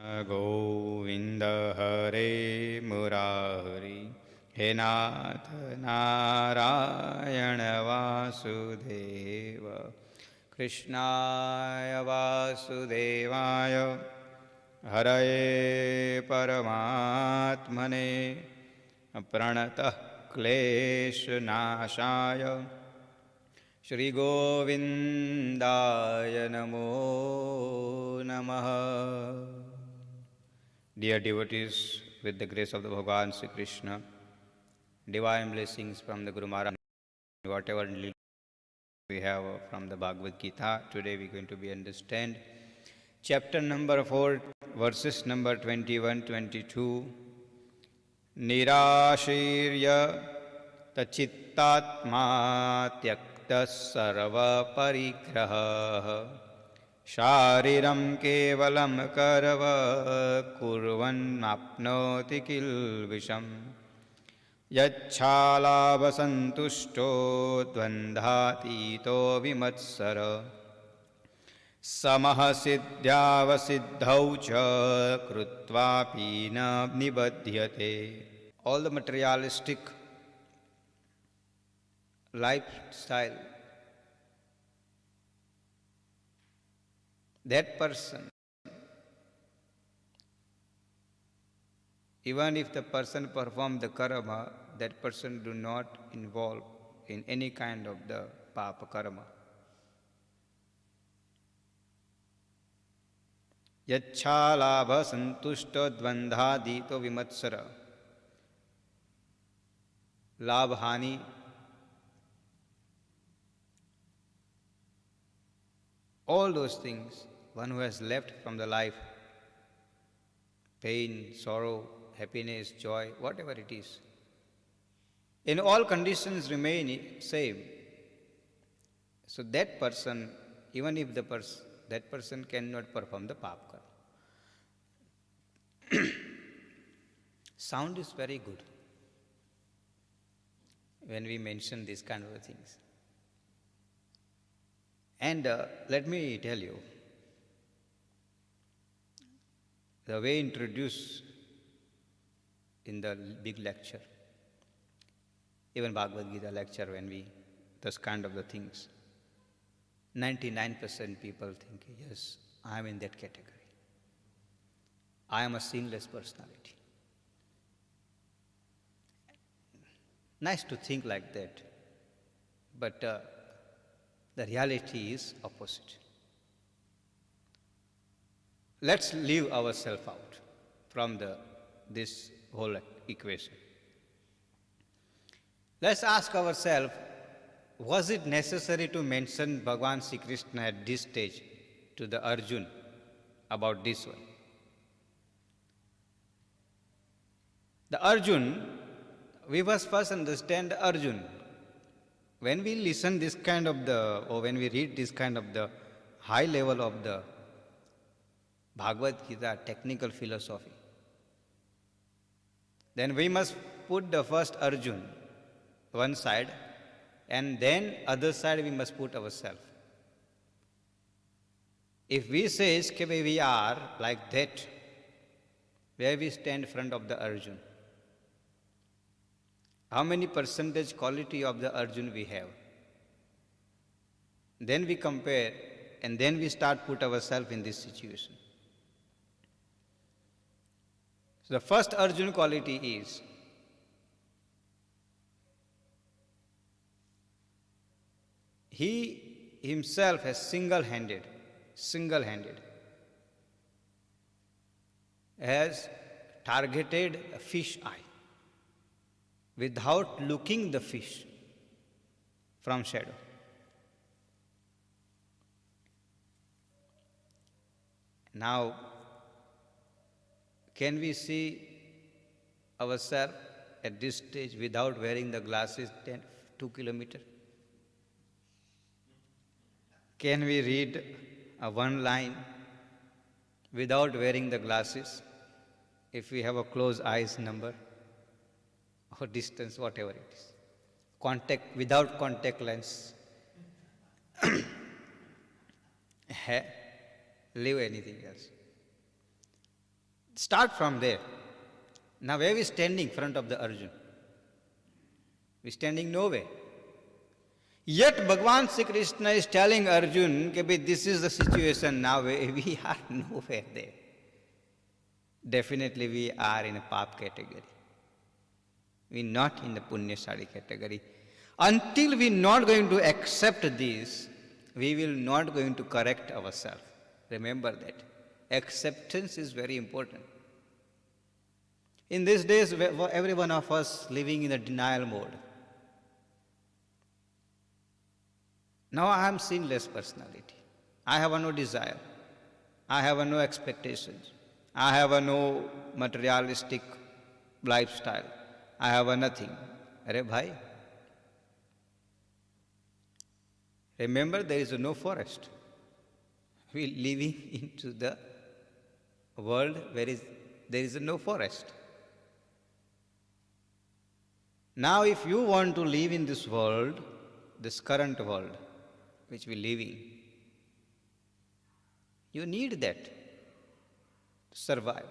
गोविन्द हरे मुरारी हे नाथ नारायण वासुदेव कृष्णाय वासुदेवाय हरये परमात्मने प्रणतः क्लेशनाशाय श्रीगोविन्दाय नमो नमः. Dear devotees, with the grace of the Bhagwan Sri Krishna, divine blessings from the Guru Maharaj, whatever we have from the Bhagavad Gita, today we are going to be understand chapter number 4, verses number 21-22. Nirashirya tachittatma tyaktas sarva parigraha Shariram kevalam karva kurvannapnoti kilvisham Yacchālābhasantushto dvandhatito vimatsara Samaha siddhyavasiddhau cha krutvapi na nibadhyate. All the materialistic lifestyle, that person, even if the person perform the karma, that person do not involve in any kind of the papa karma. Yacchālābha santushta dvandhādito vimatsara. Labhani, all those things, one who has left from the life, pain, sorrow, happiness, joy, whatever it is, in all conditions remain same. So that person, even if that person cannot perform the papa karma. Sound is very good when we mention these kind of things. And let me tell you, the way introduced in the big lecture, even Bhagavad Gita lecture, when we, those kind of the things, 99% people think, yes, I am in that category. I am a sinless personality. Nice to think like that, but the reality is opposite. Let's leave ourselves out from this whole equation. Let's ask ourselves, was it necessary to mention Bhagwan Sri Krishna at this stage to the Arjun about this one? The Arjun, we must first understand the Arjun. When we listen this kind of or when we read this kind of the high level of the Bhagavad Gita technical philosophy, then we must put the first Arjun one side, and then other side we must put ourselves. If we say we are like that, where we stand in front of the Arjun? How many percentage quality of the Arjun we have? Then we compare, and then we start put ourselves in this situation. So the first Arjun quality is he himself has single-handed, has targeted a fish eye without looking the fish from shadow. Now, can we see ourselves at this stage without wearing the glasses 2 kilometers? Can we read one line without wearing the glasses if we have a close eyes number or distance, whatever it is? Without contact lens. Leave anything else. Start from there. Now where we standing in front of the Arjun? We standing nowhere. Yet Bhagavan Sri Krishna is telling Arjun, this is the situation now, we are nowhere there. Definitely we are in a pap category. We are not in the punyashali category. Until we are not going to accept this, we will not going to correct ourselves. Remember that. Acceptance is very important. In these days, every one of us living in a denial mode. Now I am sinless personality. I have no desire. I have no expectations. I have no materialistic lifestyle. I have nothing. Arey bhai. Remember, there is no forest. We are living into the world where there is no forest. Now if you want to live in this world, this current world, which we live in, you need that to survive.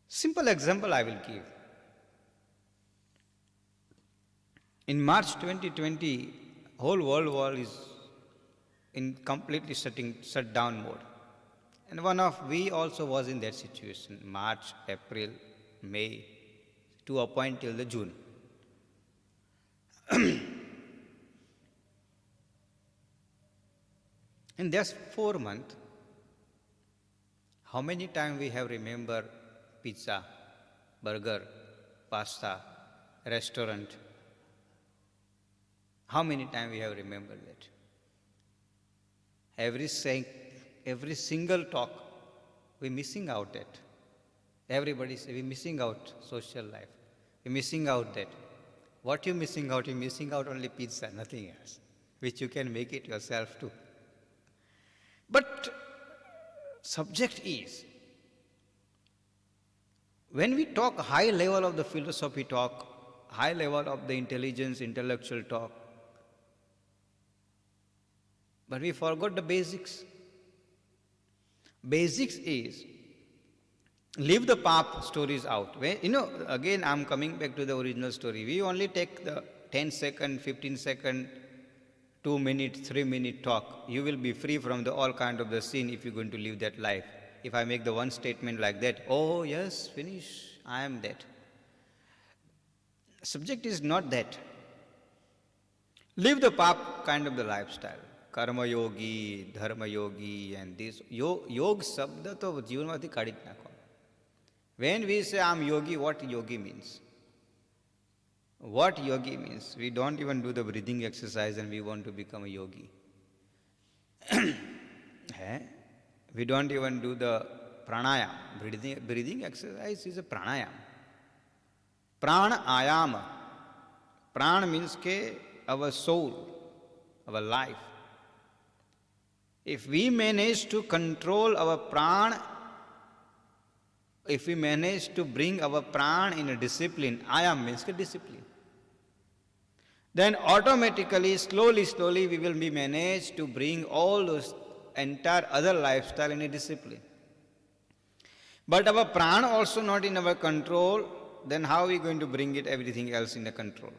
Simple example I will give. In March 2020, whole world is in completely shut down mode. And we also was in that situation, March, April, May, to a point till the June. In just 4 months, how many times we have remember pizza, burger, pasta, restaurant? How many times we have remembered that? Every single talk, we're missing out that. Everybody say, we're missing out social life. We're missing out that. What you're missing out? You're missing out only pizza, nothing else, which you can make it yourself too. But subject is, when we talk high level of the philosophy talk, high level of the intelligence, intellectual talk, but we forgot the basics. Basics is, leave the pap stories out. Again I'm coming back to the original story. We only take the 10 second, 15 second, 2 minute, 3 minute talk. You will be free from all kind of the sin if you're going to live that life. If I make the one statement like that, oh yes, finish, I am that. Subject is not that. Live the pap kind of the lifestyle. Karma yogi, dharma yogi, and this. Yog sabda to jivanmathi kadhi nakho. When we say I'm yogi, what yogi means? What yogi means? We don't even do the breathing exercise and we want to become a yogi. We don't even do the pranayam. Breathing exercise is a pranayam. Pranayam. Pran means our soul, our life. If we manage to control our pran, if we manage to bring our pran in a discipline, ayam means discipline, then automatically, slowly, we will be managed to bring all those entire other lifestyle in a discipline. But our pran also not in our control, then how are we going to bring it everything else in the control?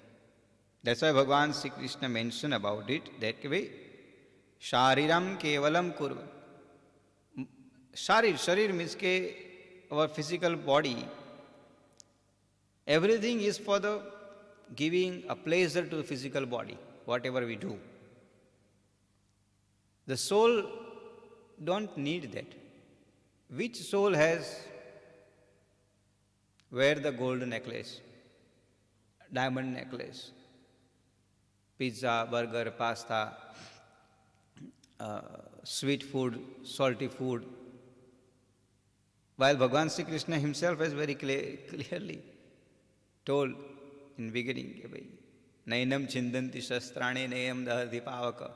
That's why Bhagavan Sri Krishna mentioned about it that way. Shariram kevalam kurva. Sharir means our physical body. Everything is for the giving a pleasure to the physical body, whatever we do. The soul don't need that. Which soul has wear the gold necklace, diamond necklace, pizza, burger, pasta, sweet food, salty food? While Bhagavan Sri Krishna himself has very clearly told in beginning, Nainam chindanti shastrane nayam dahati pavaka.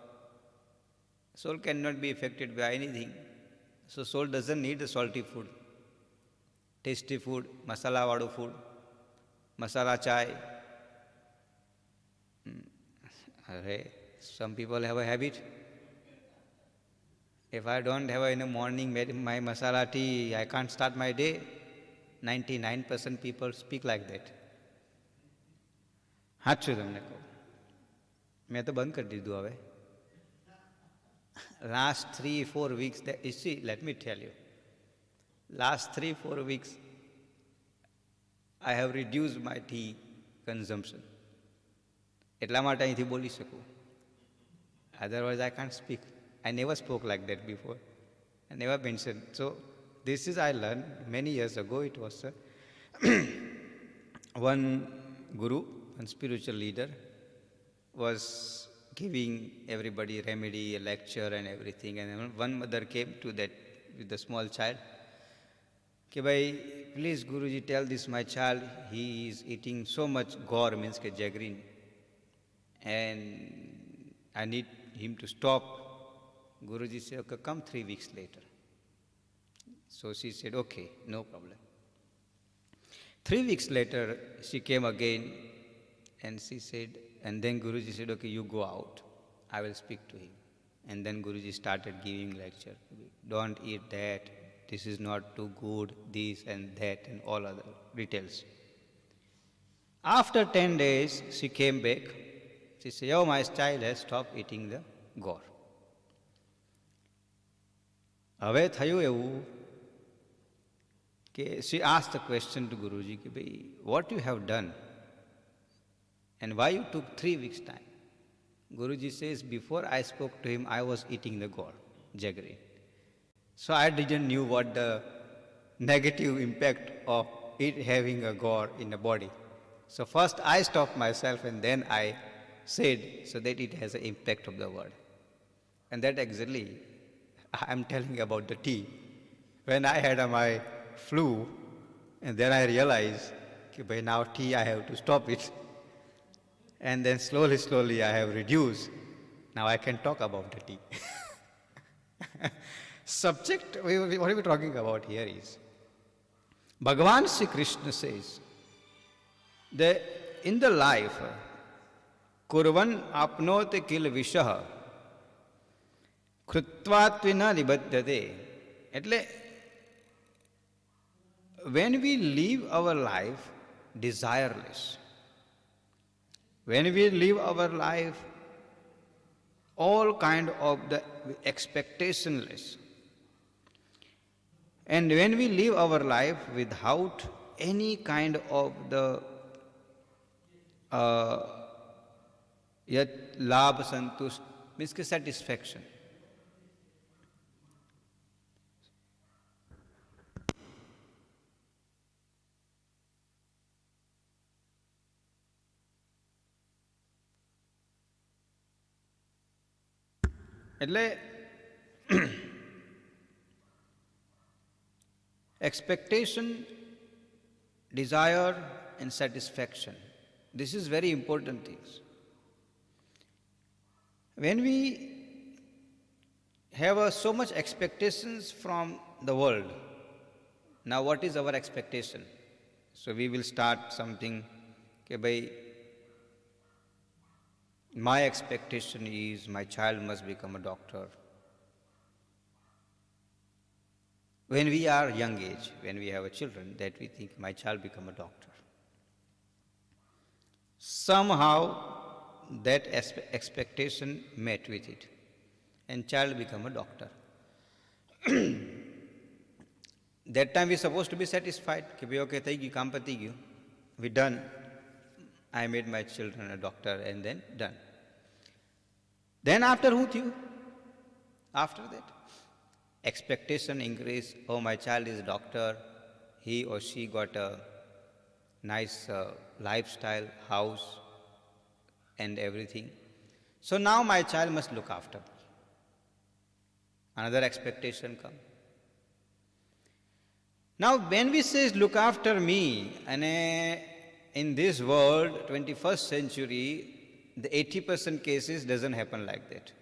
Soul cannot be affected by anything. So soul doesn't need the salty food, tasty food, masala vadu food, masala chai. Some people have a habit. If I don't have in the morning my masala tea, I can't start my day. 99% people speak like that. સાચું તમને કહું, મેં તો બંધ કરી દીધું હવે. Last 3-4 weeks, you see, let me tell you, last 3-4 weeks, I have reduced my tea consumption. એટલા માટે અહીંથી બોલી શકું. Otherwise, I can't speak. I never spoke like that before. I never mentioned. So, this is I learned many years ago. It was one guru, one spiritual leader, was giving everybody remedy, a lecture and everything. And one mother came to that with a small child. Ke bhai, please Guruji, tell this my child, he is eating so much gore, means ke jaggery, and I need him to stop. Guruji said, okay, come 3 weeks later. So she said, okay, no problem. 3 weeks later, she came again and she said, and then Guruji said, okay, you go out. I will speak to him. And then Guruji started giving lecture. Don't eat that. This is not too good. This and that and all other details. After 10 days, she came back. She said, oh, my child has stopped eating the gore. હવે થયું એવું કે she asked the question to Guruji કે ભાઈ what you have done and why you took 3 weeks time. Guruji says, before I spoke to him, I was eating the gore, jaggery. So I didn't knew what the negative impact of it having a gore in the body. So first I stopped myself and then I said so that it has an impact of the word. And that exactly I'm telling about the tea. When I had my flu, and then I realized that by now tea I have to stop it. And then slowly I have reduced. Now I can talk about the tea. Subject, what are we talking about here is, Bhagavan Sri Krishna says that in the life, kurvan apnote kil vishah, krutvātvina nibaddhate. એટલે when we live our life desireless, when we live our life all kind of the expectationless, and when we live our life without any kind of the yat labh santush, means satisfaction. એટલે expectation, desire and satisfaction, this is very important things. When we have so much expectations from the world, now what is our expectation? So we will start something, okay, by my expectation is my child must become a doctor. When we are young age, when we have a children, that we think my child become a doctor. Somehow that expectation met with it and child become a doctor. That time we supposed to be satisfied. Okay, kaam pati gyu. We done. I made my children a doctor and then done. Then after who thiyu? After that, expectation increase. Oh, my child is a doctor. He or she got a nice lifestyle, house and everything. So now my child must look after me. Another expectation comes. Now when we say look after me, and in this world, 21st century, the 80% cases doesn't happen like that.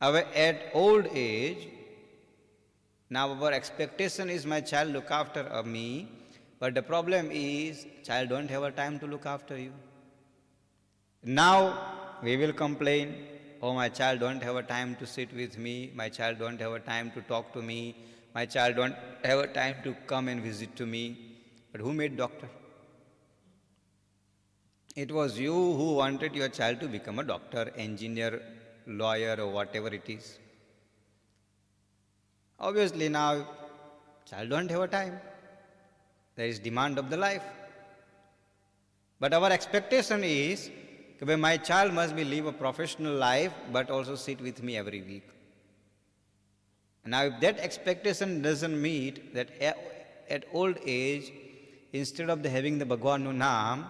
At old age, now our expectation is my child look after me, but the problem is child don't have a time to look after you. Now we will complain, oh, my child don't have a time to sit with me, my child don't have a time to talk to me, my child don't have a time to come and visit to me. But who made doctor? It was you who wanted your child to become a doctor, engineer, lawyer, or whatever it is. Obviously now, child don't have a time. There is demand of the life. But our expectation is, my child must be live a professional life, but also sit with me every week. Now, if that expectation doesn't meet, that at old age, instead of having the Bhagwan Naam,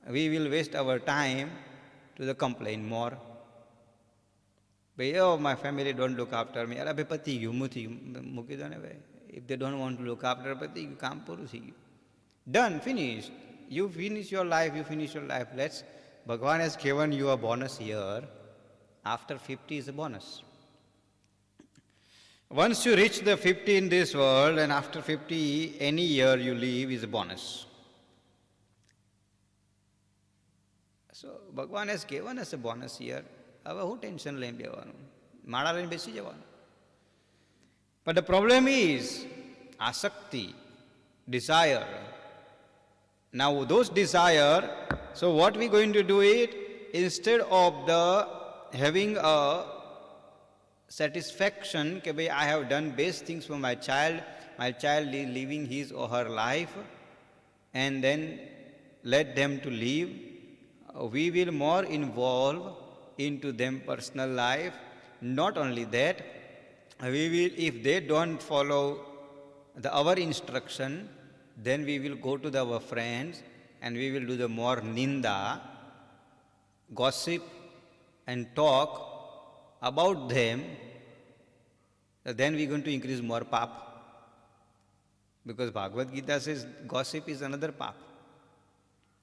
we will waste our time to the complain more. Oh, my family don't look after me. If they don't want to look after pati, you can't purusi. Done, finished. You finish your life, Bhagwan has given you a bonus year. After 50 is a bonus. Once you reach the 50 in this world, and after 50, any year you live is a bonus. So, Bhagwan has given us a bonus year. Who tension lane devanu? Mada lane besi javanu. But the problem is asakti, desire. Now those desire, so what we going to do it, instead of having a satisfaction, I have done best things for my child is living his or her life, and then let them to live, we will more involve into them personal life. Not only that, we will, if they don't follow our instruction, then we will go to our friends and we will do the more ninda, gossip and talk about them. Then we are going to increase more pap. Because Bhagavad Gita says gossip is another pap.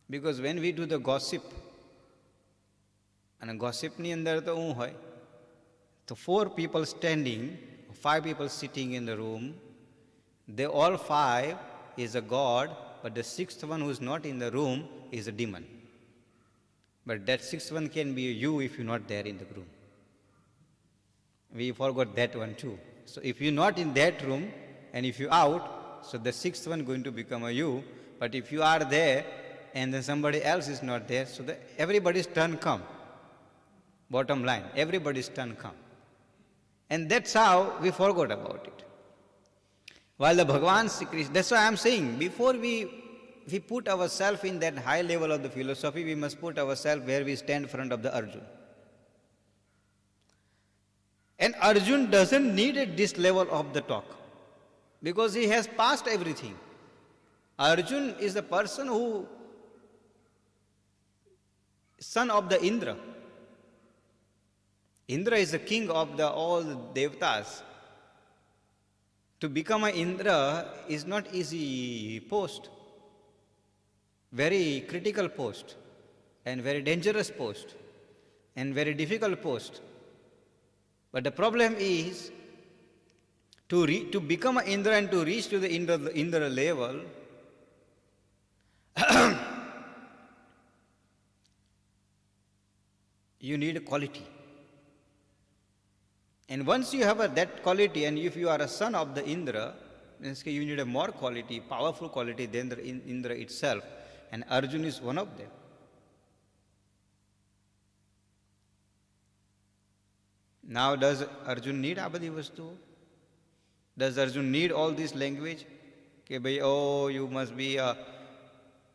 Because when we do the gossip, and gossip ni andar to હું હોય તો 4 people standing, 5 people sitting in the room, they all 5 is a god, but the 6th one who is not in the room is a demon. But that 6th one can be you if you're not there in the room. We forgot that one too. So if you're not in that room and if you're out, so the 6th one going to become a you. But if you are there and then somebody else is not there, so everybody's turn come. Bottom line, everybody's turn come. And that's how we forgot about it. While the Bhagavan Sri Krishna, that's why I am saying, before we put ourselves in that high level of the philosophy, we must put ourselves where we stand in front of the Arjun. And Arjun doesn't need at this level of the talk, because he has passed everything. Arjun is the person who, son of the Indra. Indra is the king of all the Devtas. To become an Indra is not easy post. Very critical post, and very dangerous post, and very difficult post. But the problem is, to become an Indra and to reach to the Indra level, you need a quality. And once you have that quality, and if you are a son of the Indra, then you need a more quality, powerful quality than the Indra itself. And Arjun is one of them. Now, does Arjun need Abadi Vastu? Does Arjun need all this language? Oh, you must be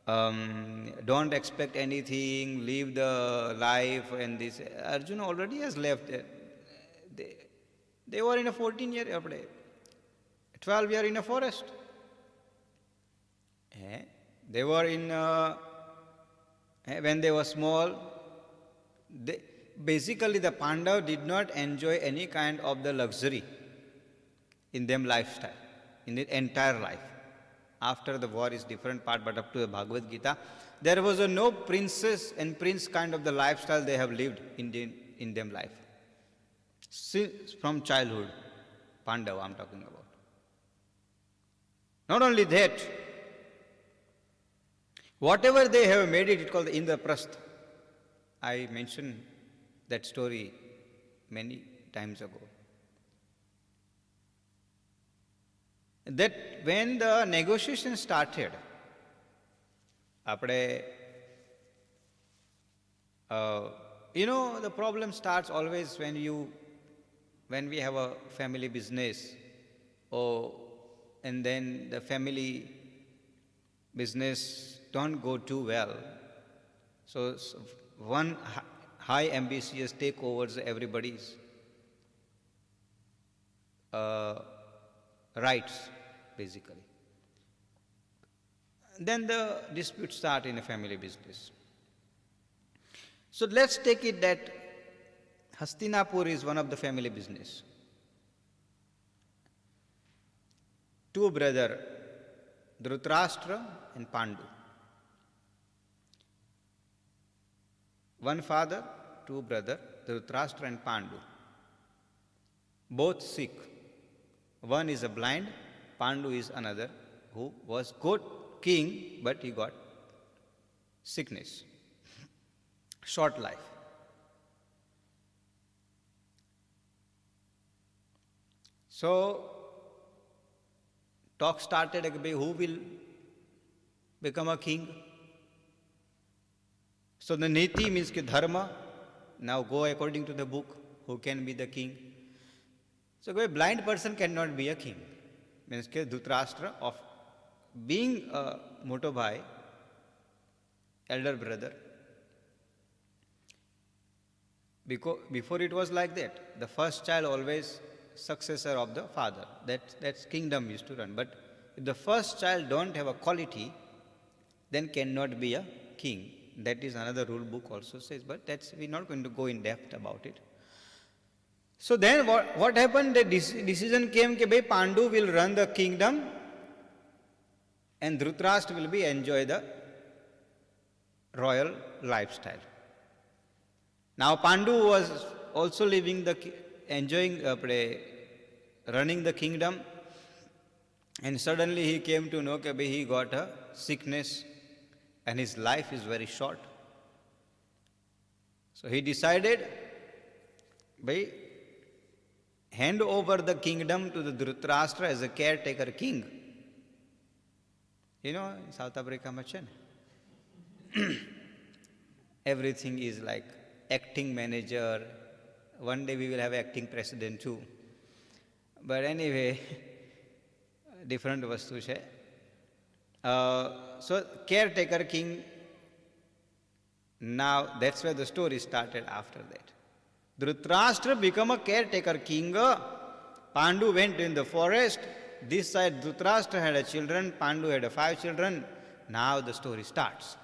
don't expect anything, live the life, and this. Arjun already has left. They were in a 14-year, 12 year in a forest. They were in, when they were small, basically the Pandava did not enjoy any kind of the luxury in them lifestyle, in their entire life. After the war is different part, but up to the Bhagavad Gita, there was no princess and prince kind of the lifestyle they have lived in them life. Since from childhood, Pandava I'm talking about. Not only that, whatever they have made it, it's called the Indraprastha. I mentioned that story many times ago. That when the negotiation started, the problem starts always when we have a family business, and then the family business don't go too well. So one high ambitious take over everybody's rights, basically. Then the disputes start in a family business. So let's take it that Hastinapur is one of the family business. Two brothers, Dhritarashtra and Pandu. One father, two brothers, Dhritarashtra and Pandu. Both sick. One is a blind, Pandu is another who was good king, but he got sickness, short life. So talk started, who will become a king? So the niti means ki dharma. Now go according to the book, who can be the king? So a blind person cannot be a king. Means ki Dhritarashtra, of being a moto bhai, elder brother, because before it was like that. The first child always successor of the father. That's kingdom used to run. But if the first child don't have a quality, then cannot be a king. That is another rule book also says, but we're not going to go in depth about it. So then what happened? The decision came that Pandu will run the kingdom and Dhritarashtra will enjoy the royal lifestyle. Now Pandu was also enjoying running the kingdom, and suddenly he came to know that he got a sickness and his life is very short. So he decided, hand over the kingdom to the Dhritarashtra as a caretaker king. In South Africa, everything is like acting manager. One day we will have acting president too. But anyway, different vastu hai. So caretaker king, now that's where the story started after that. Dhritarashtra became a caretaker king. Pandu went in the forest. This side Dhritarashtra had a children, Pandu had 5 children. Now the story starts.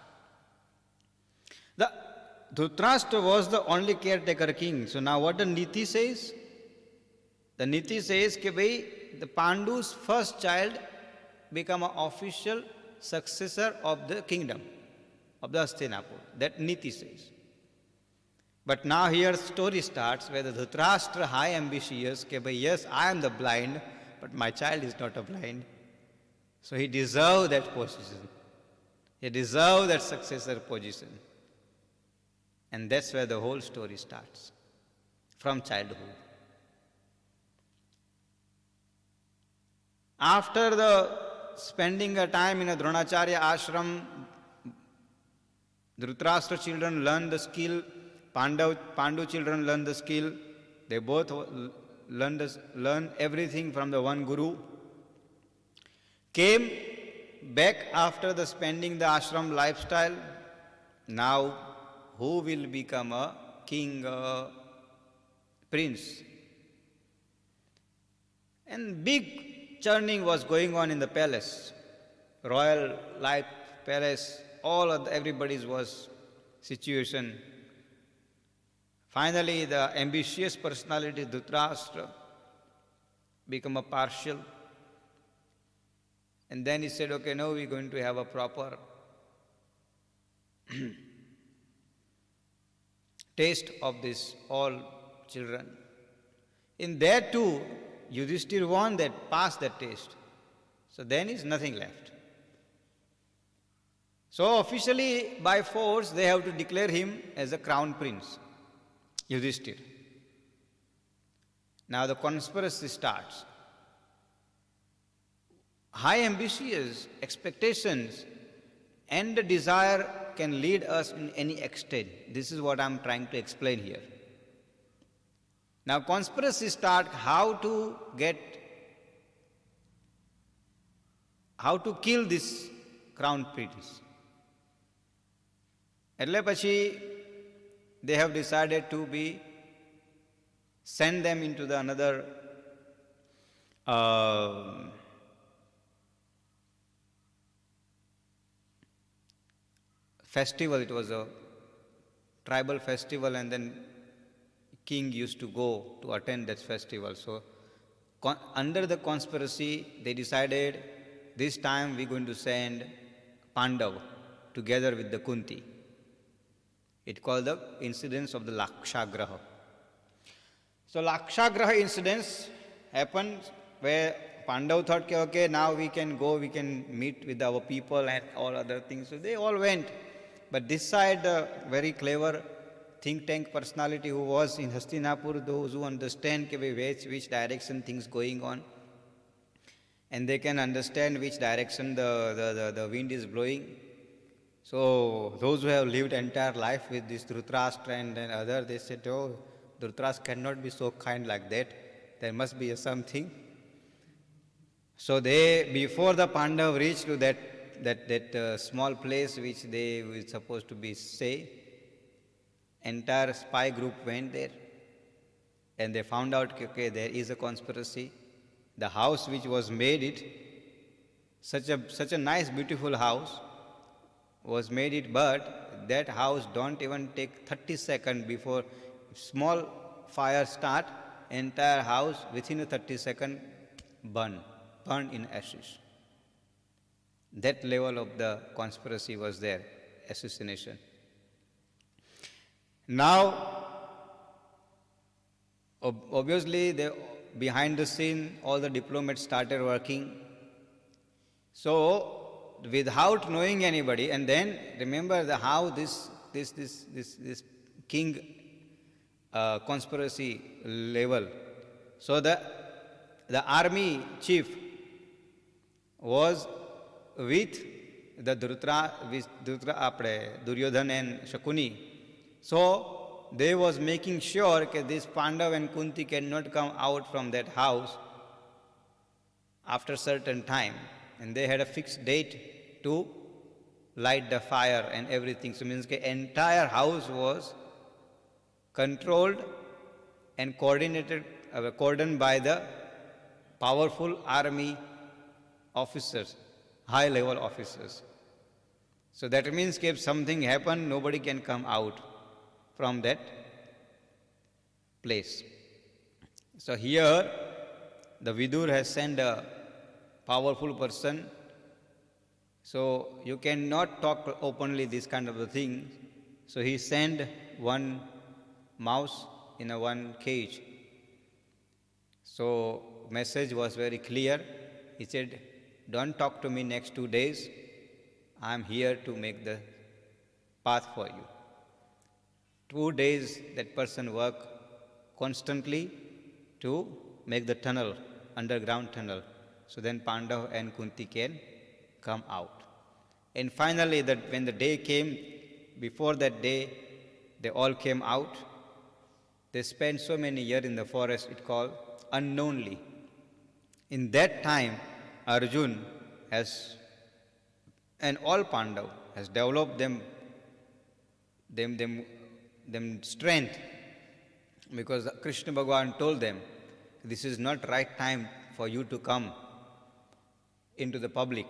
The Dhritarashtra was the only caretaker king. So now what the Niti says? The Niti says that the Pandu's first child become an official successor of the kingdom of the Hastinapur. That Niti says. But now here story starts where the Dhritarashtra high ambitious that yes, I am the blind, but my child is not a blind. So he deserves that position. He deserves that successor position. And that's where the whole story starts, from childhood. After the spending a time in a Dronacharya ashram, Dhritarashtra children learn the skill, Pandu children learn the skill. They both learn everything from the one guru. Came back after the spending the ashram lifestyle. Now, who will become a king, prince? And big churning was going on in the palace. Royal life, palace, everybody's was situation. Finally, the ambitious personality Dhritarashtra become a partial. And then he said, okay, now we're going to have a proper taste of this all children. In that too, Yudhishthir won that, passed that taste. So then is nothing left. So officially by force they have to declare him as a crown prince. Yudhishthir. Now the conspiracy starts. High ambitious expectations and the desire can lead us in any extent. This is what I am trying to explain here. Now conspiracy start how to kill this crown prince. એટલે પછી they have decided to send them into the another festival. It was a tribal festival, and then king used to go to attend that festival. So under the conspiracy, they decided this time we're going to send Pandav together with the Kunti. It called the incidents of the Lakshagraha. So Lakshagraha incidents happened where Pandav thought, okay, now we can go, we can meet with our people and all other things. So they all went. But this side, very clever think tank personality who was in Hastinapur, those who understand which direction things going on, and they can understand which direction the wind is blowing. So those who have lived entire life with this Dhritarashtra and other, they said, oh, Dhritarashtra cannot be so kind like that. There must be something. So they, before the Pandav reached to that small place which they were supposed to be stay, entire spy group went there, and they found out, okay, there is a conspiracy. The house which was made it, such a nice, beautiful house, was made it, but that house don't even take 30 seconds before small fire start, entire house within a 30 second burn in ashes. That level of the conspiracy was there, assassination. Now, obviously, behind the scene, all the diplomats started working. So, without knowing anybody, and then remember how this king conspiracy level. So the army chief was with the Duryodhan and Shakuni. So they was making sure that this Pandav and Kunti cannot come out from that house after certain time, and they had a fixed date to light the fire and everything. So means the entire house was controlled and cordoned by the powerful army officers, high level officers. So that means if something happen, nobody can come out from that place. So here the Vidur has sent a powerful person. So you cannot talk openly this kind of a thing. So he sent one mouse in a one cage. So message was very clear. He said, don't talk to me next 2 days. I am here to make the path for you. 2 days that person worked constantly to make the tunnel, underground tunnel. So then Pandav and Kunti can come out. And finally, when the day came, before that day, they all came out. They spent so many years in the forest, it called unknownly. In that time, Arjun and all Pandav has developed them strength, because Krishna Bhagavan told them, this is not right time for you to come into the public,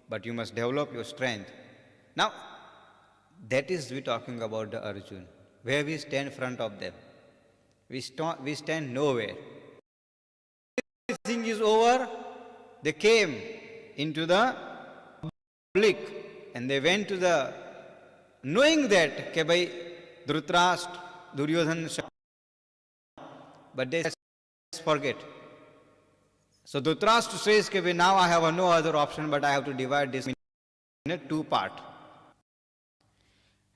but you must develop your strength. Now, that is we talking about the Arjun, where we stand in front of them. We stand nowhere. Everything is over. They came into the public and they went to the, knowing that, ke bhai, Dhritarashtra, Duryodhan, but they forget. So Dhritarashtra says, now I have no other option, but I have to divide this in a two-part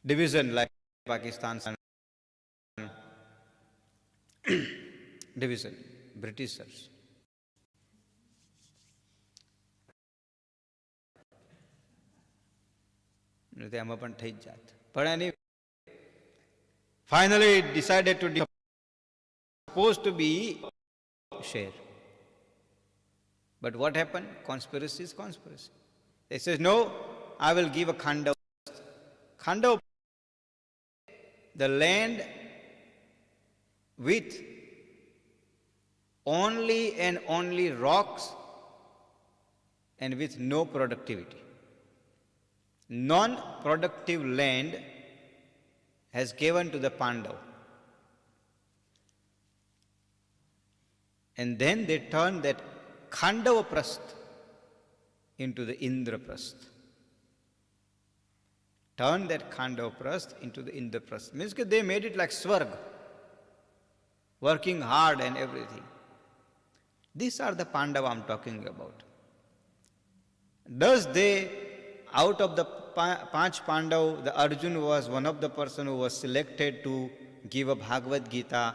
division, like Pakistan. division, Britishers. એમાં પણ થઈ જ જાત. પણ એની finally it decided to supposed to be share. But what happened? Conspiracy is conspiracy. They says, no, I will give a khanda. Khanda, the land with only and only rocks and with no productivity. Non-productive land has given to the Pandav. And then they turned that Khandava Prasth into the Indraprasth. Turned that Khandava Prasth into the Indraprasth. Means that they made it like Swarg, working hard and everything. These are the Pandava I'm talking about. Thus they, out of the Panch Pandav, the Arjun was one of the person who was selected to give a Bhagavad Gita.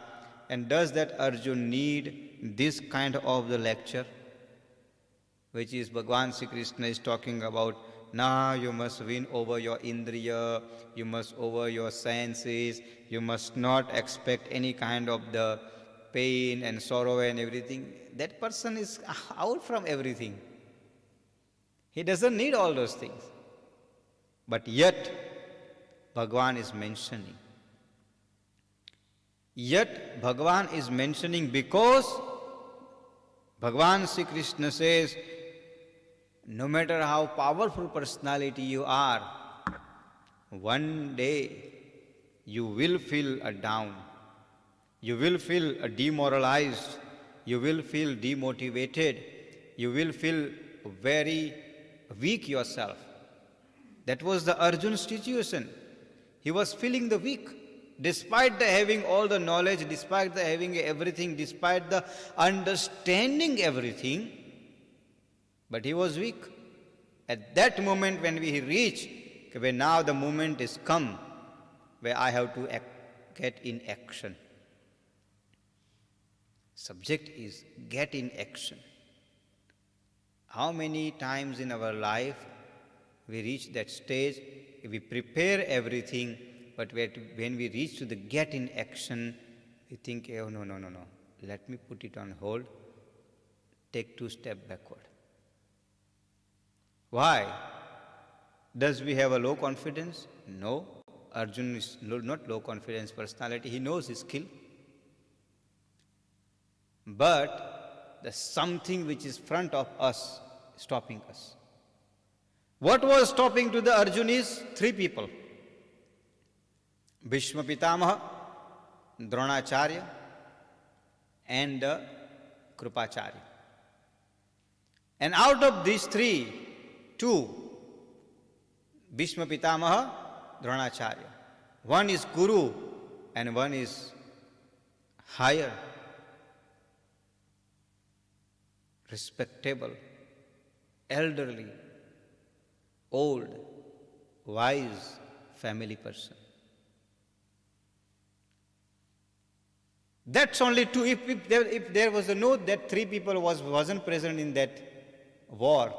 And does that Arjun need this kind of the lecture? Which is Bhagwan Sri Krishna is talking about, now you must win over your Indriya, you must over your senses, you must not expect any kind of the pain and sorrow and everything. That person is out from everything. He doesn't need all those things. But yet, Bhagwan is mentioning. Yet, Bhagwan is mentioning because Bhagwan Sri Krishna says, no matter how powerful personality you are, one day you will feel down. You will feel demoralized. You will feel demotivated. You will feel very weak yourself. That was the Arjun's situation. He was feeling the weak. Despite the having all the knowledge, despite the having everything, despite the understanding everything, but he was weak. At that moment when we reach, where now the moment is come, where I have to get in action. Subject is get in action. How many times in our life we reach that stage, we prepare everything, but when we reach to the get in action, we think, oh, no, let me put it on hold, take 2 steps backward. Why? Does we have a low confidence? No. Arjun is not low confidence personality, he knows his skill. But there's something which is front of us, stopping us. What was stopping to the Arjun is 3 people. Bhishma Pitamaha, Dronacharya, and Krupacharya. And out of these 3, 2, Bhishma Pitamaha, Dronacharya. One is Guru and one is higher, respectable, elderly, old, wise family person. That's only 2. If there was a note that 3 people wasn't present in that war,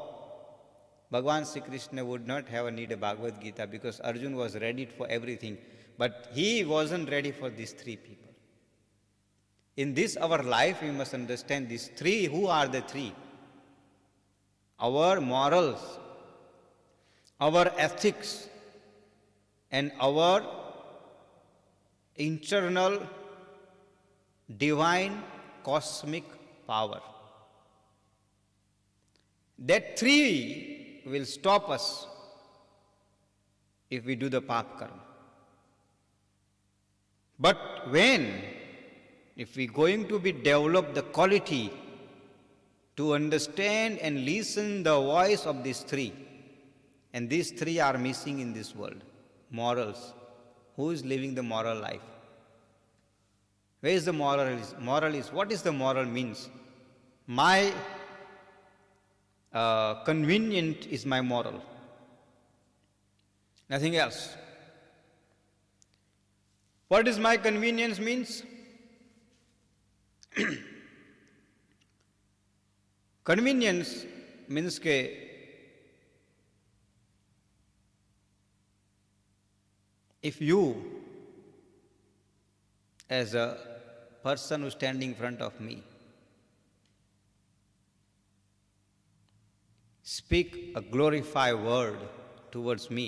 Bhagwan Sri Krishna would not have a need a Bhagavad Gita, because Arjun was ready for everything. But he wasn't ready for these 3 people. In this our life, we must understand these 3. Who are the 3? Our morals, our ethics, and our internal divine cosmic power. That 3 will stop us if we do the pap karma. But if we going to be develop the quality to understand and listen the voice of these 3, and these 3 are missing in this world. Morals. Who is living the moral life? Where is the moral? Moral is, what is the moral means? My convenient is my moral. Nothing else. What is my convenience means? Convenience means ke if you as a person who's standing in front of me speak a glorified word towards me,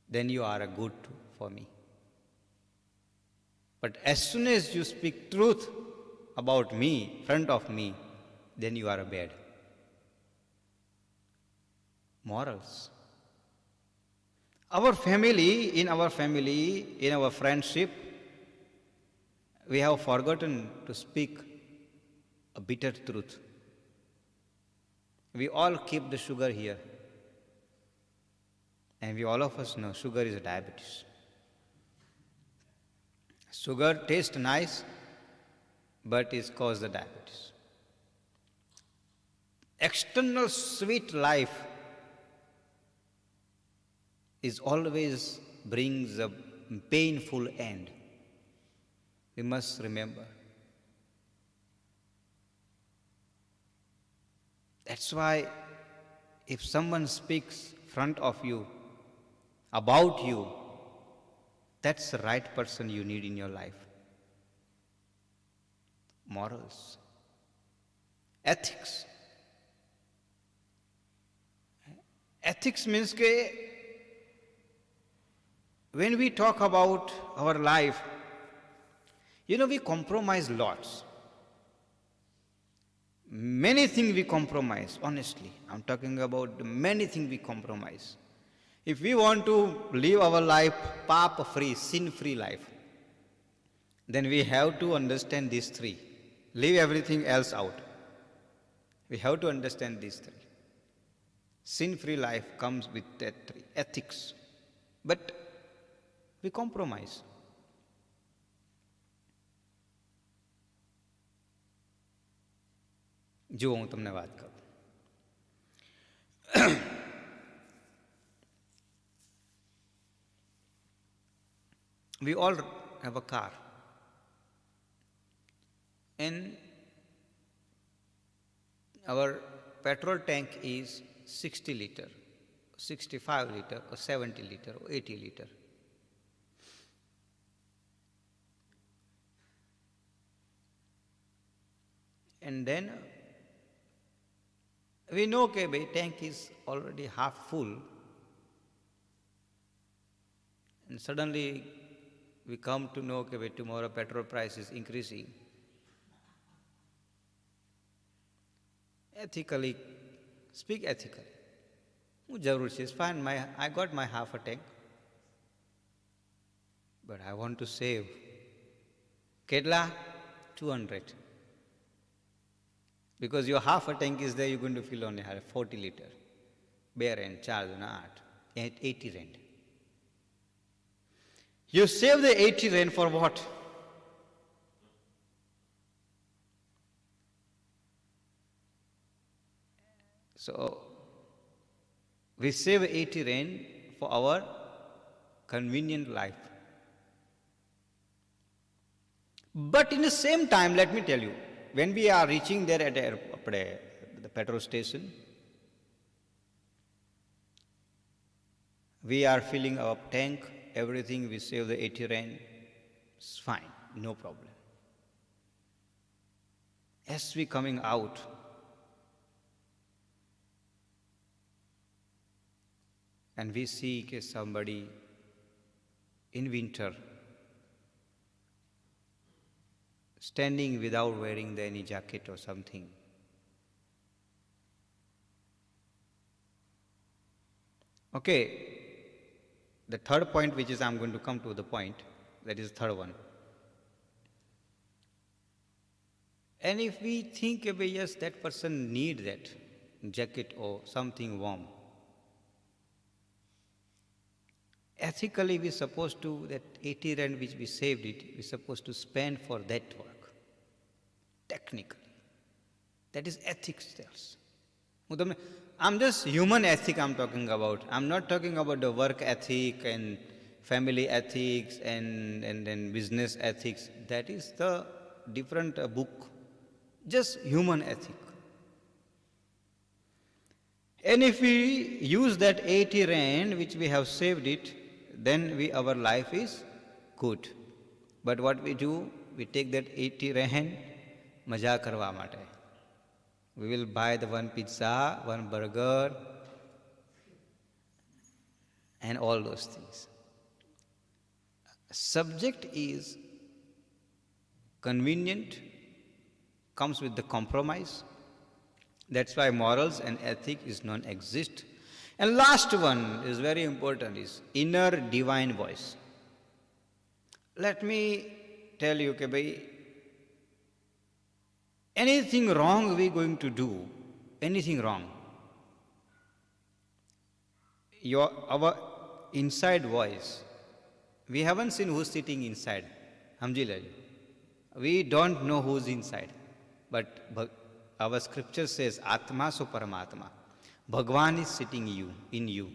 then you are a good for me. But as soon as you speak truth about me, front of me, then you are a bad. Morals. In our family, in our friendship, we have forgotten to speak a bitter truth. We all keep the sugar here. And we all of us know sugar is a diabetes. Sugar tastes nice, but it causes the diabetes. External sweet life is always brings a painful end. We must remember. That's why if someone speaks front of you, about you, that's the right person you need in your life. Morals. Ethics. Ethics means that when we talk about our life, we compromise lots. Many things we compromise, honestly. I'm talking about many things we compromise. If we want to live our life papa-free, sin-free life, then we have to understand these three. Leave everything else out. We have to understand these three. Sin-free life comes with that three. Ethics. But we compromise. જો હું તમને વાત કરું, we all have a car, and our petrol tank is 60 liter, 65 liter, or 70 liter, or 80 liter. And then we know that the tank is already half full, and suddenly we come to know that tomorrow petrol price is increasing. Ethically, speak ethically. It's fine, I got my half a tank, but I want to save. Kedla? 200. Because your half a tank is there, you're going to fill only 40 liter. Bare rent, charge on 80 rent. You save the 80 rent for what? So, we save 80 rand for our convenient life. But in the same time, let me tell you, when we are reaching there at the petrol station, we are filling our tank, everything, we save the 80 rand, it's fine, no problem. As we coming out, and we see somebody in winter standing without wearing any jacket or something. Okay, the third point, which is I'm going to come to the point, that is the third one. And if we think, yes, that person need that jacket or something warm, ethically we're supposed to, that 80 rand which we saved it, we're supposed to spend for that work. Technically. That is ethics tells. I'm just human ethic I'm talking about. I'm not talking about the work ethic and family ethics and then business ethics. That is the different book. Just human ethic. And if we use that 80 rand which we have saved it, then our life is good. But what we do, we take that 80 rand maja karwa mate. We will buy the one pizza, one burger, and all those things. Subject is convenient, comes with the compromise. That's why morals and ethics is non-exist. And last one is very important, is inner divine voice. Let me tell you, anything wrong we going to do, anything wrong, our inside voice, we haven't seen who's sitting inside. We don't know who's inside. But our scripture says, Atma so Paramatma. Bhagwan is sitting in you.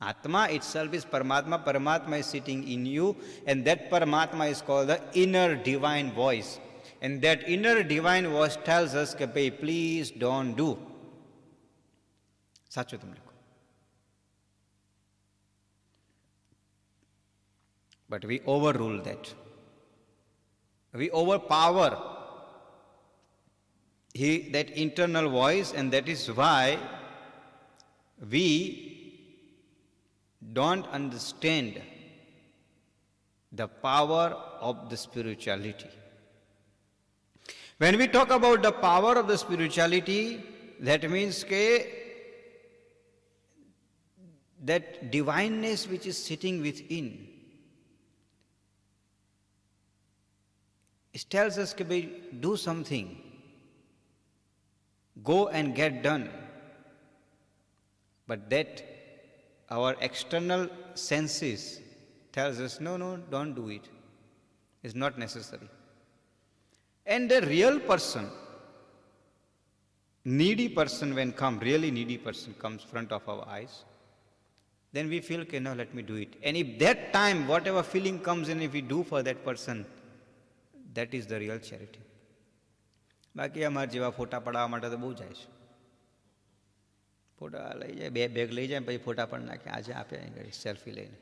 Atma itself is Paramatma. Paramatma is sitting in you. And that Paramatma is called the inner divine voice. And that inner divine voice tells us, please don't do. Sacho tum likho. But we overrule that. We overpower that internal voice, and that is why we don't understand the power of the spirituality. When we talk about the power of the spirituality, that means that divineness which is sitting within, it tells us to do something, go and get done. But that our external senses tells us, no, don't do it. It's not necessary. And the real person, needy person really needy person comes front of our eyes, then we feel, no, let me do it. And if that time, whatever feeling comes in, if we do for that person, that is the real charity. બાકી અમારા જેવા ફોટા પડાવવા માટે તો બહુ જાય છે. ફોટા લઈ જાય, 2 બેગ લઈ જાય, પછી ફોટા પણ નાખે. આજે આપે સેલ્ફી લઈને,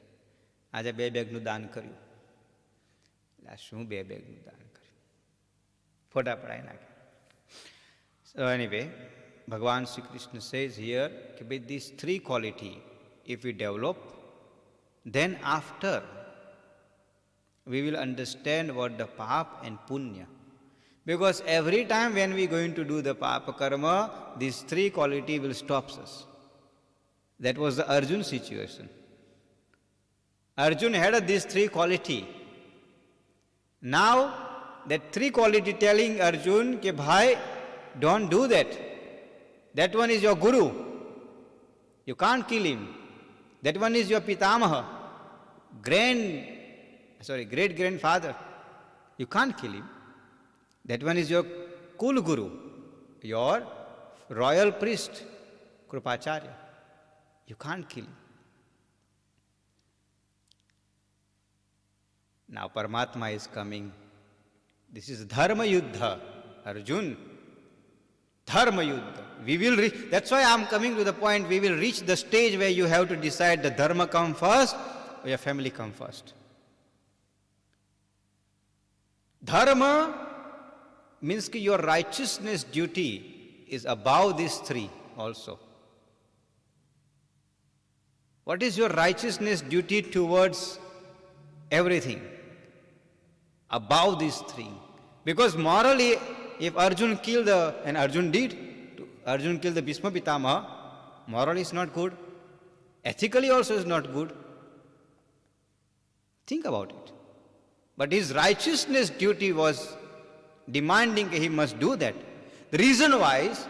આજે 2 બેગનું દાન કર્યું. શું 2 બેગનું દાન કર્યું? ફોટા પડાવી નાખે. So anyway, Bhagavan Sri Krishna says here, with these 3 qualities, if we develop, then after we will understand what the pap and punya. Because every time when we are going to do the papa karma, these 3 qualities will stop us. That was the Arjun situation. Arjun had these 3 qualities. Now, that 3 quality telling Arjun, bhai, don't do that. That one is your guru. You can't kill him. That one is your pitamaha, great grandfather. You can't kill him. That one is your Kul Guru, your royal priest, Krupacharya. You can't kill him. Now Paramatma is coming. This is Dharma Yuddha, Arjun. Dharma Yuddha. We will reach, that's why I am coming to the point, we will reach the stage where you have to decide the Dharma come first or your family come first. Dharma means that your righteousness duty is above these 3 also. What is your righteousness duty towards everything? Above these 3. Because morally, if Arjun killed and Arjun killed the Bhishma Pitamaha, morally is not good. Ethically also is not good. Think about it. But his righteousness duty was demanding he must do that. The reason why is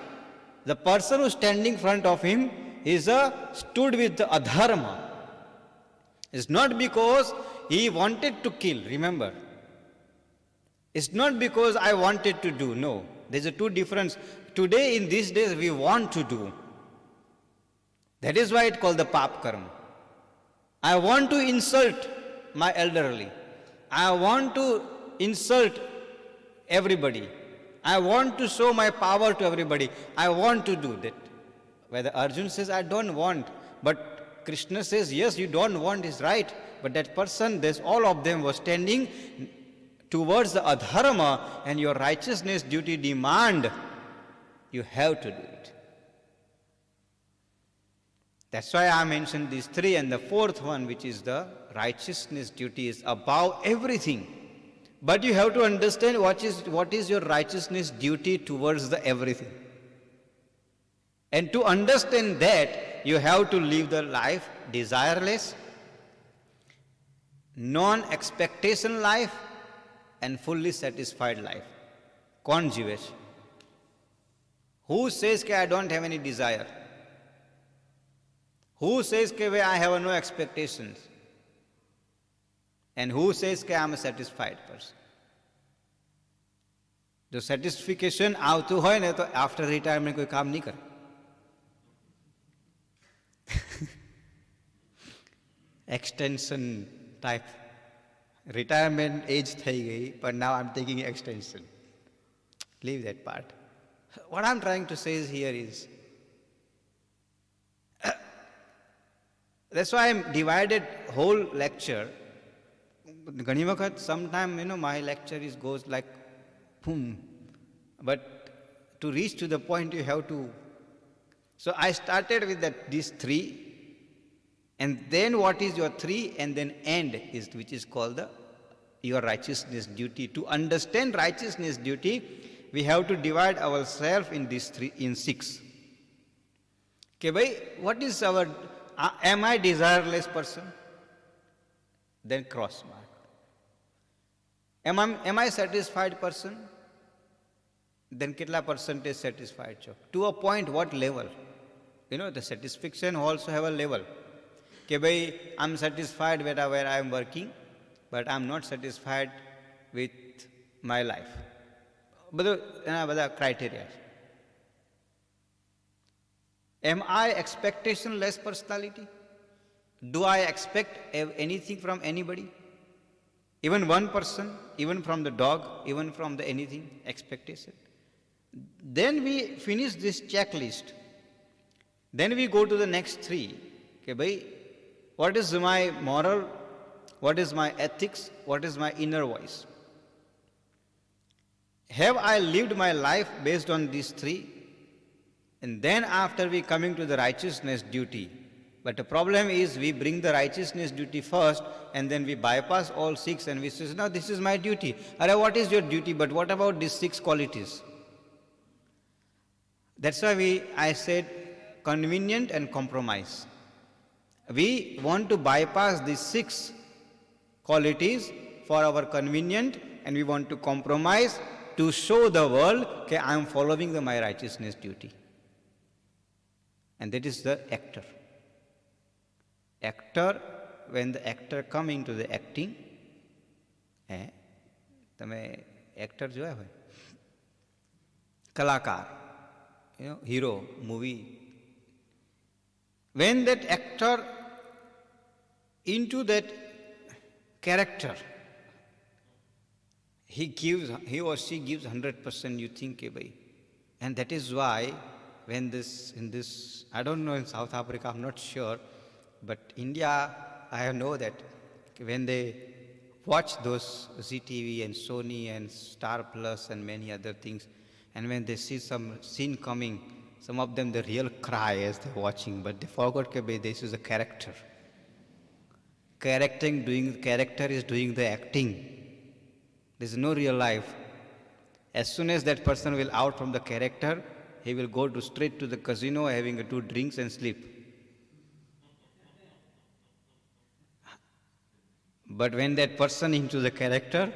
the person who is standing in front of him is stood with the adharma. It's not because he wanted to kill, remember. It's not because I wanted to do, no. There's a 2 difference. Today in these days we want to do. That is why it's called the pap karma. I want to insult my elderly. I want to insult everybody. I want to show my power to everybody. I want to do that. Whether Arjun says, I don't want, but Krishna says, yes, you don't want is right. But that person, all of them were standing towards the adharma, and your righteousness duty demand you have to do it. That's why I mentioned these three, and the fourth one, which is the righteousness duty, is above everything. But you have to understand what is your righteousness duty towards the everything. And to understand that, you have to live the life desireless, non-expectation life, and fully satisfied life. Kaun jive છે? Who says that I don't have any desire? Who says that I have no expectations? And who says that I am a satisfied person? જો સેટિસ્ફિકેશન આવતું હોય ને તો after retirement કોઈ કામ નહીં કરે. એક્સટેન્શન ટાઈપ રિટાયરમેન્ટ એજ થઈ ગઈ, but now I'm taking extension. Leave that part. What I'm trying to say here is, that's why I'm divided whole lecture. ઘણી વખત sometime my lecture goes like boom, but to reach to the point you have to. So I started with these three, and then what is your three, and then end is which is called your righteousness duty. To understand righteousness duty, we have to divide ourselves in these three, in six. Okay, bhai, what is our? Am I desireless person? Then cross mark. Am I satisfied person? Then kitla percentage satisfied છો? To a point, what level? The satisfaction also have a level. Okay, bhai, I'm satisfied where I am working, but I'm not satisfied with my life. બધા criteria. Am I expectation-less personality? Do I expect anything from anybody? Even one person, even from the dog, even from the anything, expectation. Then we finish this checklist. Then we go to the next three. Okay, bhai, what is my moral? What is my ethics? What is my inner voice? Have I lived my life based on these three? And then after we coming to the righteousness duty. But the problem is we bring the righteousness duty first, and then we bypass all six, and we say, no, this is my duty. Arey, what is your duty? But what about these six qualities? That's why I said convenient and compromise. We want to bypass these six qualities for our convenient, and we want to compromise to show the world that I am following my righteousness duty. And that is the actor. Actor, when the actor come into the acting, તમે actor જોયા હોય, કલાકાર, hero, movie. When that actor into that character, he or she gives 100%, you think, bhai. And that is why when in this, I don't know in South Africa, I'm not sure, but India, I know that when they watch those ZTV and Sony and Star Plus and many other things, and when they see some scene coming, some of them, they real cry as they're watching, but they forgot that this is a character. Character is doing the acting. There's no real life. As soon as that person will out from the character, he will go straight to the casino, having 2 drinks and sleep. But when that person into the character,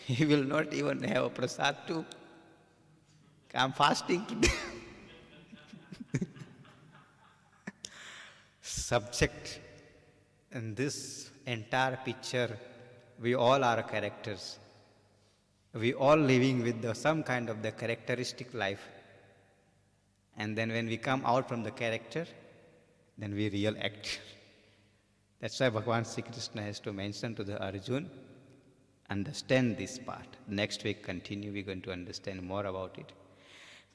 he will not even have a prasad too. I'm fasting today. Subject. In this entire picture, we all are characters. We all living with some kind of the characteristic life. And then when we come out from the character, then we real act. That's why Bhagavan Sri Krishna has to mention to the Arjun, understand this part. Next week continue, we're going to understand more about it.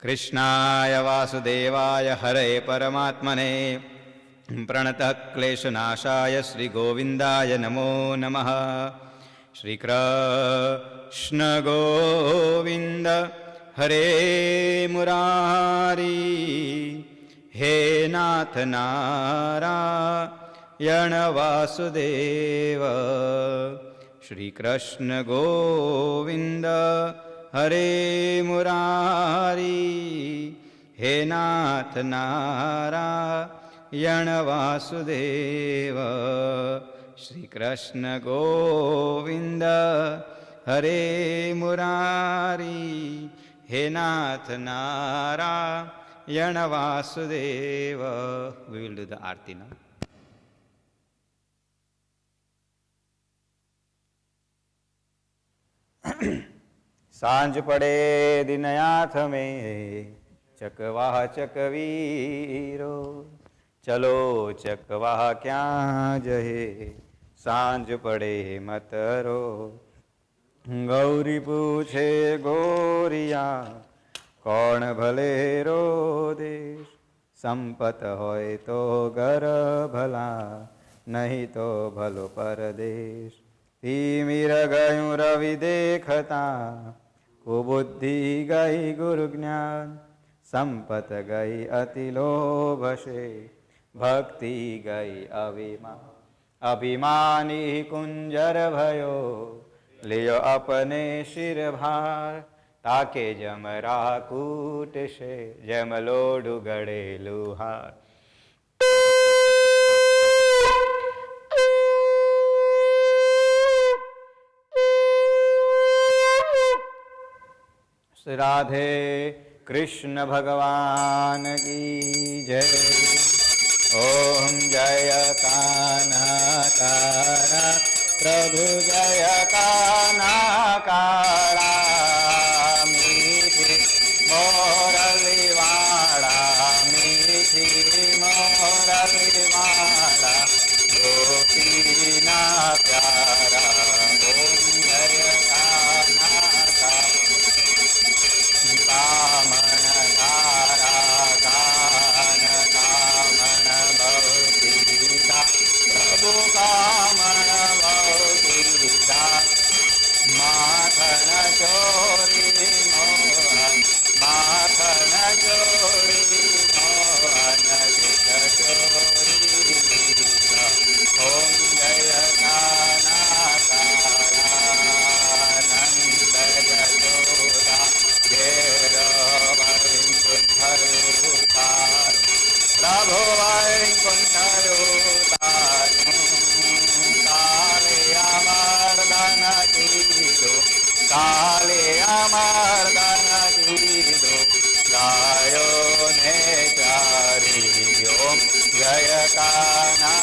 Krishnaya Vasudevaya Hare Paramatmane Pranatah Kleshanashaya Sri Govindaya Namo Namaha. Shri Krishna Govinda Hare Murari He Nath Narayana Vasudeva. Shri Krishna Govinda Hare Murari He Nath Narayana Vasudeva. Shri Krishna Govinda Hare Murari He Nath Narayana Vasudeva. We will do the Aarti now. सांझ पड़े दिनयाथ में चकवाह चकवीरो चलो चकवाह क्या जहे सांझ पड़े मत रो गौरी पूछे गोरिया कौन भले रो देश संपत होय तो घर भला नहीं तो भलो परदेश धीमीर गयूं रवि देखता कुबुद्धि गई गुरु ज्ञान संपत गई अति लोभ से भक्ति गई अभिमान अभिमानी कुंजर भयो लियो अपने सिर भार ताके जमरा कूट से जमलोडु गड़े लुहार राधे कृष्ण भगवान की जय। ओम जय कान्हा प्रभु जय कान्हा मीठी मोरलीवाड़ा मीठी मोरलीवाड़ा गोपीना प्यारा। ओम जय कान्हा कामन धारा गान कामन भवतीदा प्रभु कामन भवतीदा माखन चोरी मोहन माखन चोरी मोहन चित चोरी। ओम जय कान्हा नंद यशोदा प्रभु वैकुंठरूतार काले अमर्दन कीदो काले अमर्दन कीदो गायो ने चारी। ओम जय कान्हा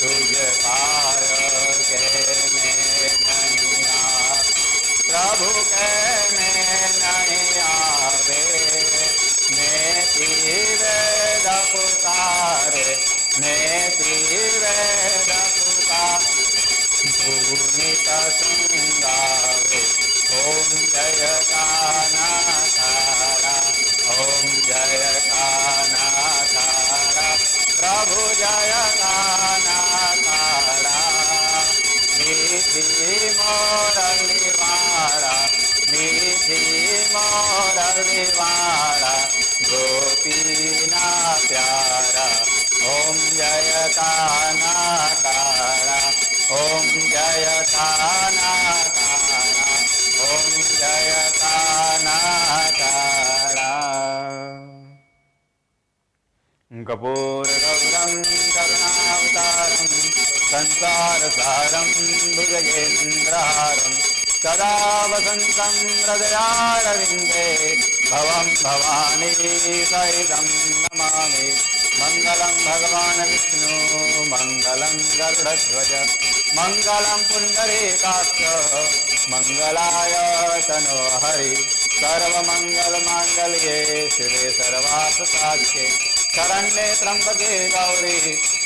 तुझ पाय के में नैया प्रभु के में नहीं आवे नेति वेद पुकारे नेति वेद पुकार पुनीत सुंदावे। ओम जय कान्हा ओम जय कान्हा प्रभु जय कान्हा मीठी मोरलीवाड़ा मीठी मोरलीवाड़ा गोपीना प्यारा। ओम जय कान्हा ओम जय कान्हा ओम जय कान्हा। कपूर गौरम करुणावतारम संसार सारम भुजगेन्द्रहारम सदा वसंतं हृदयारविन्दे भवं भवानी सहितं नमामि। मंगलं भगवान विष्णु मंगलं गरुडध्वज मंगलं पुंडरीकाक्ष मंगलाय तनोहरि सर्वमंगल मांगल्ये शिवे सर्वार्थ साधिके शरण्ये त्र्यंबके गौरी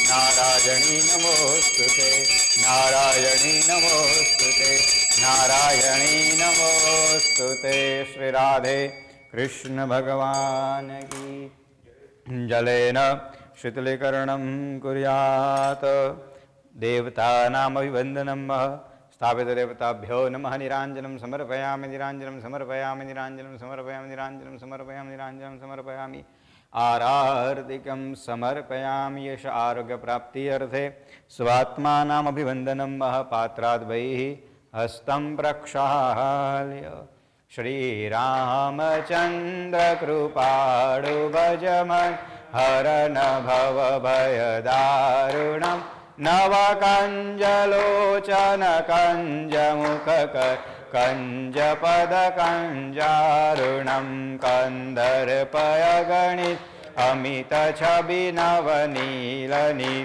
नारायणी नमोस्तुते, नारायणी नमोस्तुते, नारायणी नमोस्तुते। श्री राधे कृष्ण भगवान की। जलेन शीतलीकरणं कुर्यात्, देवतानामभिवन्दनं स्थापितदेवताभ्यो नमः। निराञ्जनं समर्पयामि, निराञ्जनं समर्पयामि, निराञ्जनं समर्पयामि, निराञ्जनं समर्पयामि, निराञ्जनं समर्पयामि। आरार्तिकं समर्पयामि यश आरोग्यप्राप्त्यर्थे स्वात्मानामभिवन्दनं पात्राद् बहिः हस्तं प्रक्षाल्य। श्रीरामचन्द्र कृपाळु भजमन् हरन भवभयदारुणं नवकञ्जलोचन कञ्जमुखकर कञ्जपदकञ्जारुणं कन्दर्पयगणित अमितछविनवनीलनि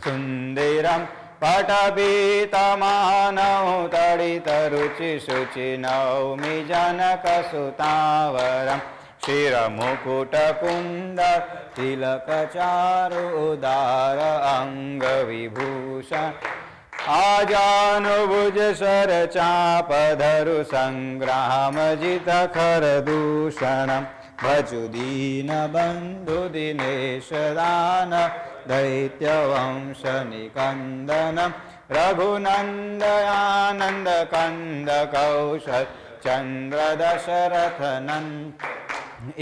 सुन्दरं पटपीतमानौ तडितरुचिशुचिनौमि जनकसुतावरं शिरमुकुटकुण्ड तिलकचारुदार अङ्गविभूषण आजानुभुज शरचापधरु सङ्ग्रामजितखरदूषणं भजुदीनबन्धुदिनेशदान दैत्यवंशनिकन्दनं रघुनन्दयानन्दकन्दकौशल चन्द्रदशरथनन्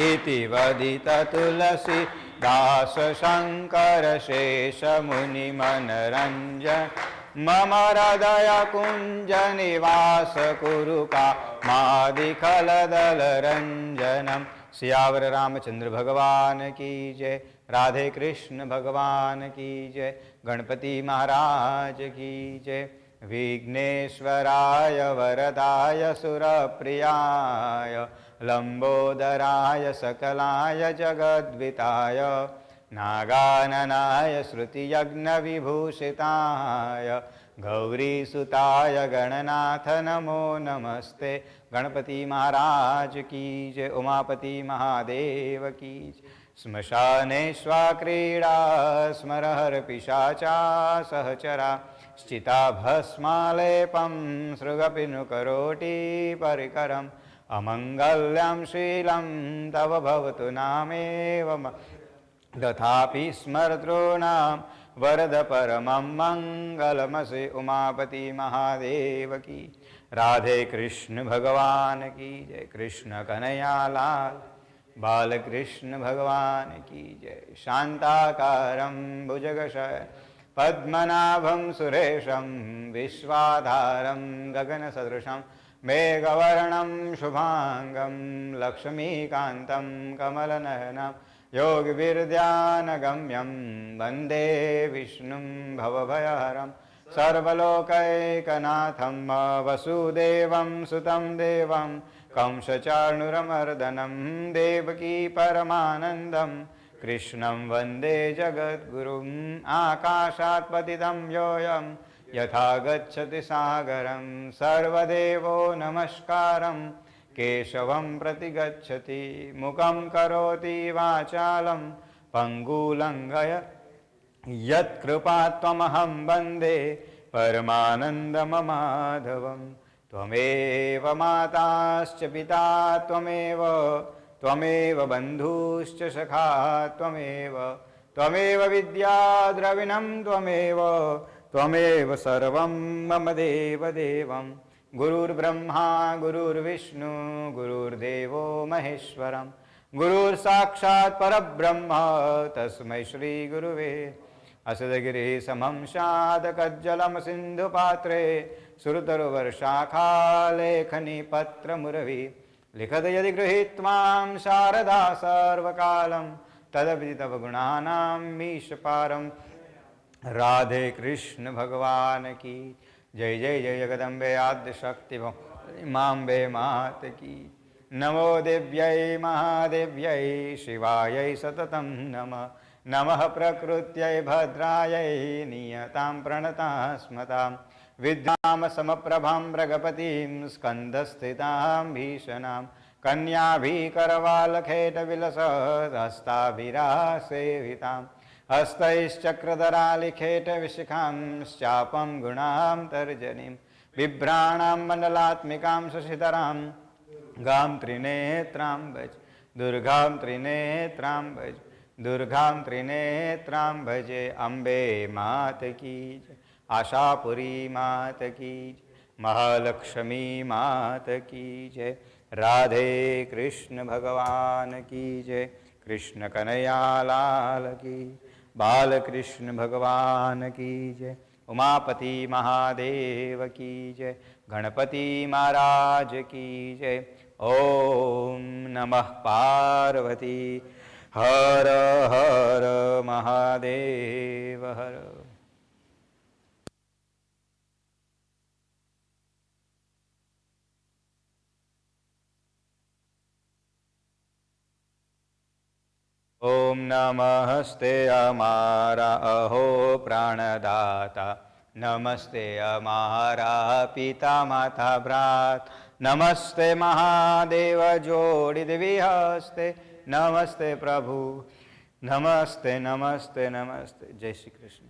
इति वदित तुलसी दास शङ्कर शेषमुनिमनरञ्जन मम हृदय कुञ्ज निवास कुरु कामादिखलदलरञ्जनं। सियावर रामचंद्र भगवान की जय। राधे कृष्ण भगवान की जय। गणपति महाराज की जय। विघ्नेश्वराय वरदाय सुरप्रियाय लंबोदराय सकलाय जगद्विताय नागाननाय श्रुतियज्ञविभूषिताय गौरीसुताय गणनाथ नमो नमस्ते। गणपति महाराज की जय। उमापति महादेव की जय। श्मशाने स्वाक्रीडा स्मरहर पिशाचा सहचरा स्थिता भस्मालेपं सृगपिनुकरोटी परिकरम् अमङ्गल्यं शीलं तव भवतु नामेव तथापि स्मर्तॄणां वरद परमं मङ्गलमसि। उमापति महादेव की। राधे कृष्ण भगवान की जय। कृष्ण कन्हैयालाल बालकृष्ण भगवान की जय। शान्ताकारं भुजगशयनं पद्मनाभं सुरेशं विश्वाधारं गगनसदृशं मेघवर्णं शुभांगं लक्ष्मीकान्तं कमलनयनं योगिविद्यानगम्यं वन्दे विष्णुं भवभयहरं सर्वलोकैकनाथं वसुदेवं सुतं देवं कंसचाणूरमर्दनं देवकी परमानन्दं कृष्णं वन्दे जगद्गुरुम्। आकाशात् पतितं योऽयं यथा गच्छति सागरं सर्वदेवो नमस्कारं केशवं प्रति गच्छति मुखं करोति वाचालं पङ्गुलङ्घय यत्कृपात्वमहं वन्दे परमानन्दममाधवं। त्वमेव माताश्च पिता त्वमेव बन्धुश्च सखा त्वमेव विद्या द्रविणं त्वमेव सर्वं मम देवदेवं। गुरुर्ब्रह्मा गुरुर्विष्णु गुरुर्देवो महेश्वरं गुरुर्साक्षात् परब्रह्म तस्मै श्रीगुरुवे। असदगिरिः समं शादकज्जलं सिन्धुपात्रे सुरतरुवर्षाखालेखनी पत्रमुरवि लिखत यदि गृहीत्वां शारदा सर्वकालं तदपि तव गुणानां मीशपारम्। राधे कृष्ण भगवान की जय। जय जय जगदम्बे आद्यशक्ति माम्बे मात की। नमो देव्यै महादेव्यै शिवायै सततं नमः। नमः प्रकृत्यै भद्रायै नियतां प्रणतां स्मतां विद्यां समप्रभां मृगपतिं स्कन्धस्थितां भीषणां કન્યાભી કરવાલખેટ વિલસ હસ્તાભિરાસેવિતામ હસ્તૈશ્ચક્રધરા લિખેટ વિશિખાંશ્ચાપમ ગુણામ તર્જનીમ બિભ્રાણામ મંડલાત્મિકામ શશિધરામ ગામ ત્રિનેત્રામ ભજ દુર્ગામ ત્રિનેત્રામ ભજ દુર્ગામ ત્રિનેત્રામ ભજે અંબે માત કી જય આશાપુરી માત કી જય મહાલક્ષ્મી માત કી જય રાધે કૃષ્ણ ભગવાન કી જય કૃષ્ણ કનૈયાલાલ કી બાલકૃષ્ણ ભગવાન કી જય ઉમાપતિ મહાદેવ કી જય ગણપતિ મહારાજ કી જય ઓમ નમઃ પાર્વતી હર હર મહાદેવ હર. ઓમ નમસ્તે અમારા અહો પ્રાણદાતા નમસ્તે અમારા પિતા માતા ભ્રાત નમસ્તે મહાદેવ જોડી દેવી હસ્તે નમસ્તે પ્રભુ નમસ્તે નમસ્તે નમસ્તે. જય શ્રી કૃષ્ણ.